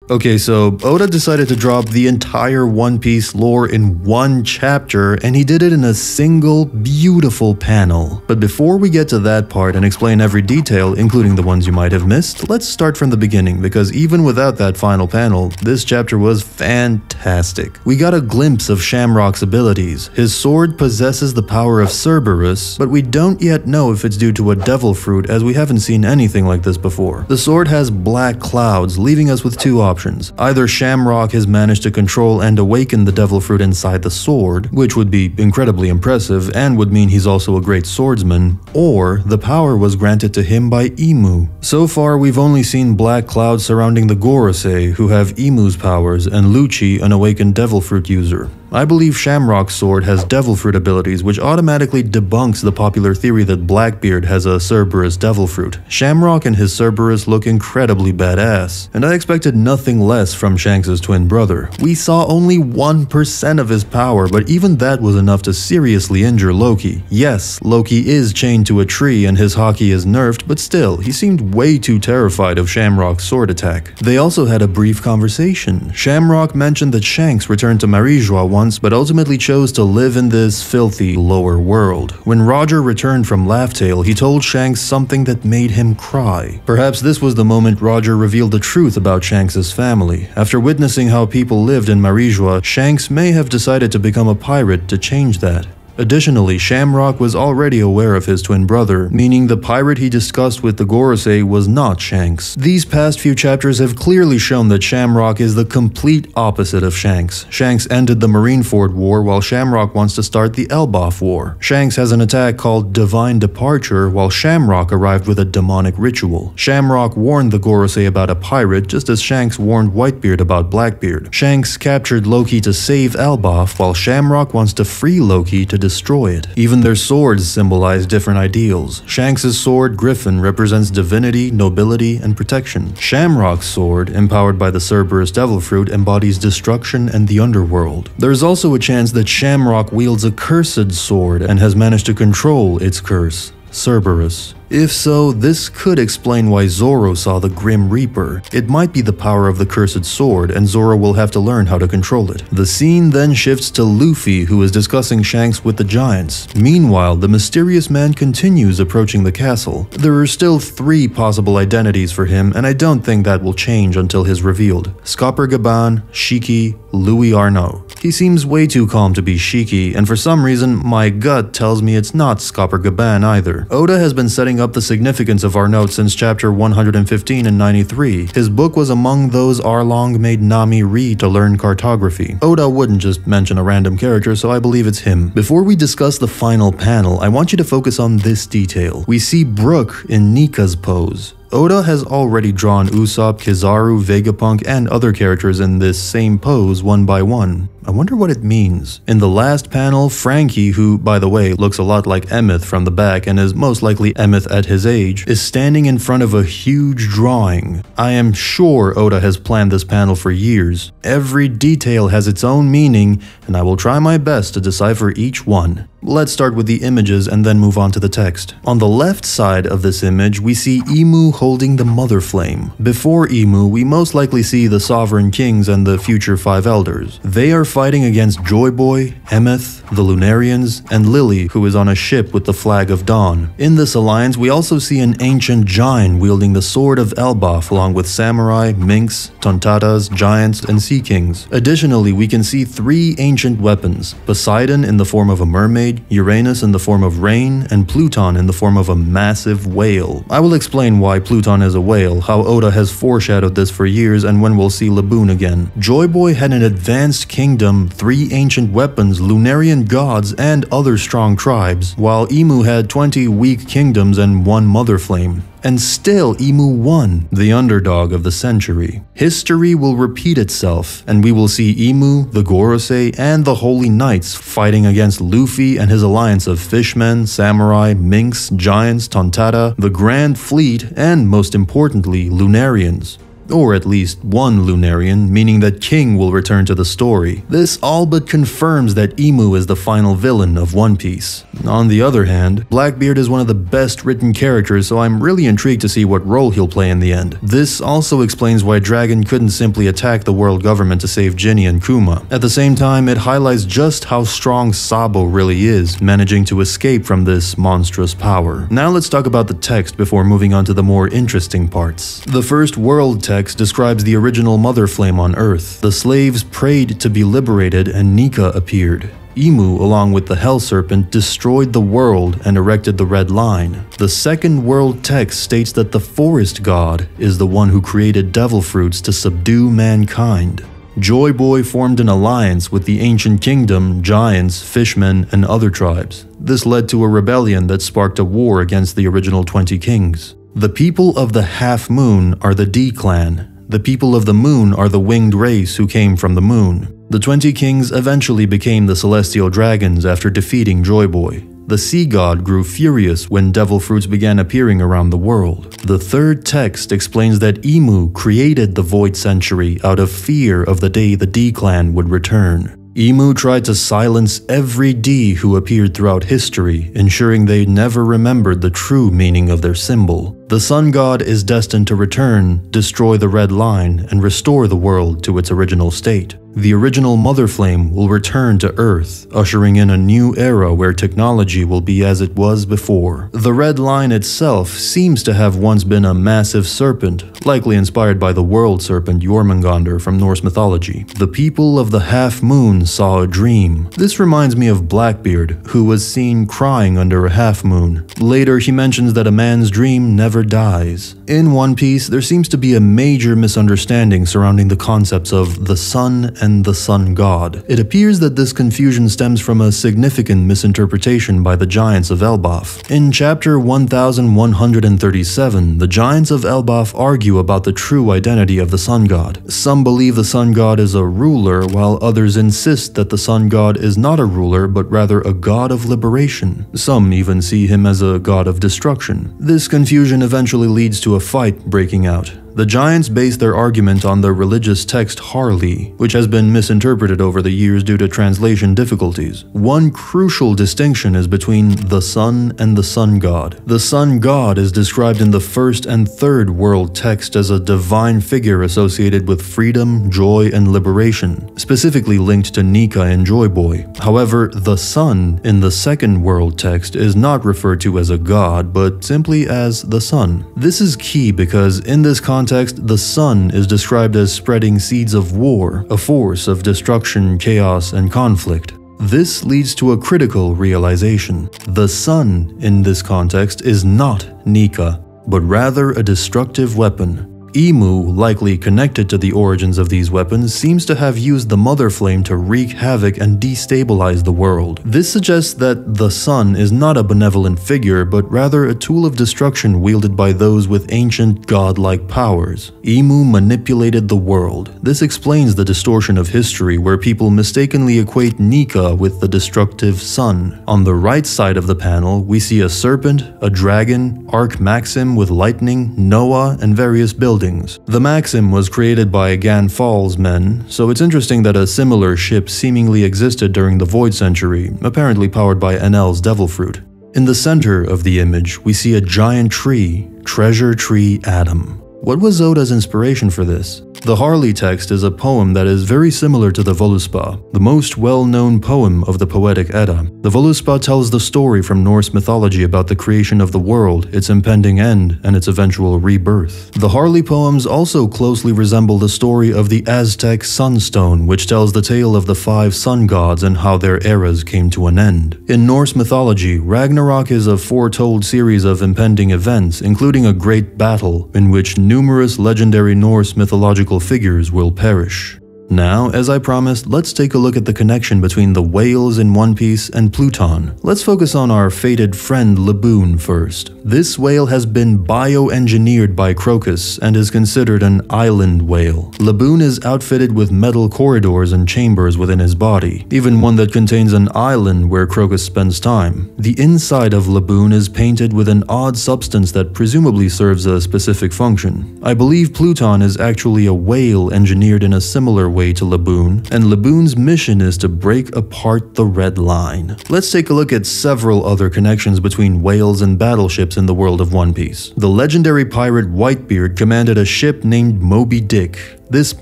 Okay, so Oda decided to drop the entire One Piece lore in one chapter, and he did it in a single, beautiful panel. But before we get to that part and explain every detail, including the ones you might have missed, let's start from the beginning, because even without that final panel, this chapter was fantastic. We got a glimpse of Shamrock's abilities. His sword possesses the power of Cerberus, but we don't yet know if it's due to a devil fruit, as we haven't seen anything like this before. The sword has black clouds, leaving us with two options. Either Shamrock has managed to control and awaken the devil fruit inside the sword, which would be incredibly impressive and would mean he's also a great swordsman, or the power was granted to him by Imu. So far, we've only seen black clouds surrounding the Gorosei, who have Imu's powers, and Lucci, an awakened devil fruit user. I believe Shamrock's sword has devil fruit abilities, which automatically debunks the popular theory that Blackbeard has a Cerberus devil fruit. Shamrock and his Cerberus look incredibly badass, and I expected nothing less from Shanks' twin brother. We saw only 1% of his power, but even that was enough to seriously injure Loki. Yes, Loki is chained to a tree and his haki is nerfed, but still, he seemed way too terrified of Shamrock's sword attack. They also had a brief conversation. Shamrock mentioned that Shanks returned to Marie-Joie once, but ultimately chose to live in this filthy lower world. When Roger returned from Laugh-Tale, he told Shanks something that made him cry. Perhaps this was the moment Roger revealed the truth about Shanks' family. After witnessing how people lived in Marie-Joie, Shanks may have decided to become a pirate to change that. Additionally, Shamrock was already aware of his twin brother, meaning the pirate he discussed with the Gorosei was not Shanks. These past few chapters have clearly shown that Shamrock is the complete opposite of Shanks. Shanks ended the Marineford War while Shamrock wants to start the Elbaf War. Shanks has an attack called Divine Departure while Shamrock arrived with a demonic ritual. Shamrock warned the Gorosei about a pirate just as Shanks warned Whitebeard about Blackbeard. Shanks captured Loki to save Elbaf while Shamrock wants to free Loki to destroy it. Even their swords symbolize different ideals. Shanks' sword, Griffin, represents divinity, nobility, and protection. Shamrock's sword, empowered by the Cerberus Devil Fruit, embodies destruction and the underworld. There's also a chance that Shamrock wields a cursed sword and has managed to control its curse, Cerberus. If so, this could explain why Zoro saw the Grim Reaper. It might be the power of the cursed sword, and Zoro will have to learn how to control it. The scene then shifts to Luffy, who is discussing Shanks with the giants. Meanwhile, the mysterious man continues approaching the castle. There are still 3 possible identities for him, and I don't think that will change until he's revealed. Scopper Gaban, Shiki, Louis Arnaud. He seems way too calm to be Shiki, and for some reason, my gut tells me it's not Scopper Gaban either. Oda has been setting up the significance of Arnaud since chapter 115 and 93. His book was among those Arlong made Nami read to learn cartography. Oda wouldn't just mention a random character, so I believe it's him. Before we discuss the final panel, I want you to focus on this detail. We see Brook in Nika's pose. Oda has already drawn Usopp, Kizaru, Vegapunk, and other characters in this same pose one by one. I wonder what it means. In the last panel, Frankie, who, by the way, looks a lot like Emmet from the back and is most likely Emmet at his age, is standing in front of a huge drawing. I am sure Oda has planned this panel for years. Every detail has its own meaning, and I will try my best to decipher each one. Let's start with the images and then move on to the text. On the left side of this image, we see Imu holding the Mother Flame. Before Imu, we most likely see the Sovereign Kings and the future 5 Elders. They are fighting against Joy Boy, Emeth, the Lunarians, and Lily, who is on a ship with the Flag of Dawn. In this alliance, we also see an ancient giant wielding the Sword of Elbaf along with samurai, minks, tontatas, giants, and sea kings. Additionally, we can see 3 ancient weapons: Poseidon in the form of a mermaid, Uranus in the form of rain, and Pluton in the form of a massive whale. I will explain why Pluton is a whale, how Oda has foreshadowed this for years, and when we'll see Laboon again. Joy Boy had an advanced kingdom, 3 ancient weapons, Lunarian gods, and other strong tribes, while Imu had 20 weak kingdoms and 1 Mother Flame. And still, Imu won, the underdog of the century. History will repeat itself, and we will see Imu, the Gorosei, and the Holy Knights fighting against Luffy and his alliance of fishmen, samurai, minks, giants, tontata, the Grand Fleet, and most importantly, Lunarians. or at least one Lunarian, meaning that King will return to the story. This all but confirms that Imu is the final villain of One Piece. On the other hand, Blackbeard is one of the best written characters, so I'm really intrigued to see what role he'll play in the end. This also explains why Dragon couldn't simply attack the world government to save Ginny and Kuma. At the same time, it highlights just how strong Sabo really is, managing to escape from this monstrous power. Now let's talk about the text before moving on to the more interesting parts. The first world text describes the original Mother Flame on Earth. The slaves prayed to be liberated and Nika appeared. Imu, along with the Hell Serpent, destroyed the world and erected the Red Line. The second world text states that the Forest God is the one who created devil fruits to subdue mankind. Joy Boy formed an alliance with the Ancient Kingdom, giants, fishmen, and other tribes. This led to a rebellion that sparked a war against the original 20 kings. The people of the Half Moon are the D-Clan. The people of the Moon are the winged race who came from the Moon. The 20 kings eventually became the Celestial Dragons after defeating Joy Boy. The Sea God grew furious when devil fruits began appearing around the world. The third text explains that Imu created the Void Century out of fear of the day the D-Clan would return. Imu tried to silence every D who appeared throughout history, ensuring they never remembered the true meaning of their symbol. The Sun God is destined to return, destroy the Red Line, and restore the world to its original state. The original Mother Flame will return to Earth, ushering in a new era where technology will be as it was before. The Red Line itself seems to have once been a massive serpent, likely inspired by the world serpent Jormungandr from Norse mythology. The people of the Half Moon saw a dream. This reminds me of Blackbeard, who was seen crying under a half moon. Later, he mentions that a man's dream never dies. In One Piece, there seems to be a major misunderstanding surrounding the concepts of the sun and the Sun God. It appears that this confusion stems from a significant misinterpretation by the Giants of Elbaf. In chapter 1137, the Giants of Elbaf argue about the true identity of the Sun God. Some believe the Sun God is a ruler, while others insist that the Sun God is not a ruler, but rather a god of liberation. Some even see him as a god of destruction. This confusion eventually leads to a fight breaking out. The Giants base their argument on the religious text Harley, which has been misinterpreted over the years due to translation difficulties. One crucial distinction is between the Sun and the Sun God. The Sun God is described in the first and third world text as a divine figure associated with freedom, joy, and liberation, specifically linked to Nika and Joy Boy. However, the Sun in the second world text is not referred to as a god, but simply as the Sun. This is key because in this context, the Sun is described as spreading seeds of war, a force of destruction, chaos, and conflict. This leads to a critical realization. The Sun, in this context, is not Nika, but rather a destructive weapon. Imu, likely connected to the origins of these weapons, seems to have used the Mother Flame to wreak havoc and destabilize the world. This suggests that the Sun is not a benevolent figure, but rather a tool of destruction wielded by those with ancient godlike powers. Imu manipulated the world. This explains the distortion of history where people mistakenly equate Nika with the destructive Sun. On the right side of the panel, we see a serpent, a dragon, Ark Maxim with lightning, Noah, and various buildings. The Maxim was created by Gan Fall's men, so it's interesting that a similar ship seemingly existed during the Void Century, apparently powered by Enel's Devil Fruit. In the center of the image, we see a giant tree, Treasure Tree Adam. What was Oda's inspiration for this? The Harley text is a poem that is very similar to the Voluspa, the most well-known poem of the Poetic Edda. The Voluspa tells the story from Norse mythology about the creation of the world, its impending end, and its eventual rebirth. The Harley poems also closely resemble the story of the Aztec Sunstone, which tells the tale of the 5 sun gods and how their eras came to an end. In Norse mythology, Ragnarok is a foretold series of impending events, including a great battle in which numerous legendary Norse mythological figures will perish. Now, as I promised, let's take a look at the connection between the whales in One Piece and Pluton. Let's focus on our fated friend Laboon first. This whale has been bioengineered by Crocus and is considered an island whale. Laboon is outfitted with metal corridors and chambers within his body, even one that contains an island where Crocus spends time. The inside of Laboon is painted with an odd substance that presumably serves a specific function. I believe Pluton is actually a whale engineered in a similar way to Laboon, and Laboon's mission is to break apart the Red Line. Let's take a look at several other connections between whales and battleships in the world of One Piece. The legendary pirate Whitebeard commanded a ship named Moby Dick. This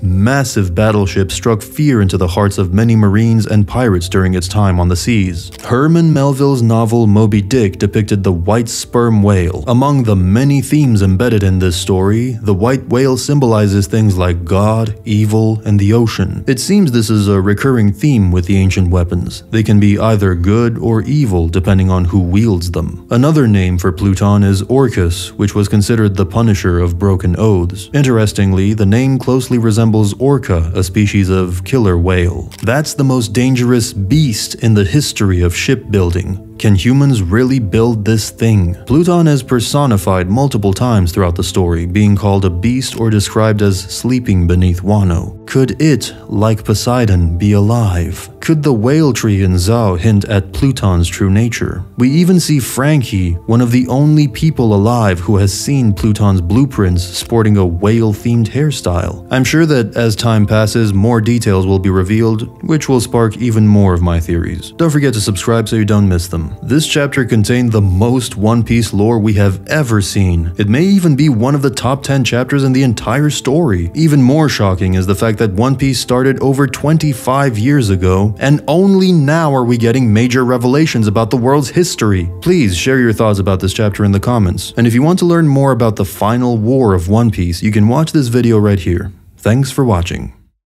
massive battleship struck fear into the hearts of many Marines and pirates during its time on the seas. Herman Melville's novel Moby Dick depicted the white sperm whale. Among the many themes embedded in this story, the white whale symbolizes things like God, evil, and the ocean. It seems this is a recurring theme with the ancient weapons. They can be either good or evil depending on who wields them. Another name for Pluton is Orcus, which was considered the punisher of broken oaths. Interestingly, the name closely resembles orca, a species of killer whale. That's the most dangerous beast in the history of shipbuilding. Can humans really build this thing? Pluton is personified multiple times throughout the story, being called a beast or described as sleeping beneath Wano. Could it, like Poseidon, be alive? Could the whale tree in Zao hint at Pluton's true nature? We even see Frankie, one of the only people alive who has seen Pluton's blueprints, sporting a whale-themed hairstyle. I'm sure that as time passes, more details will be revealed, which will spark even more of my theories. Don't forget to subscribe so you don't miss them. This chapter contained the most One Piece lore we have ever seen. It may even be one of the top 10 chapters in the entire story. Even more shocking is the fact that One Piece started over 25 years ago, and only now are we getting major revelations about the world's history. Please share your thoughts about this chapter in the comments. And if you want to learn more about the final war of One Piece, you can watch this video right here. Thanks for watching.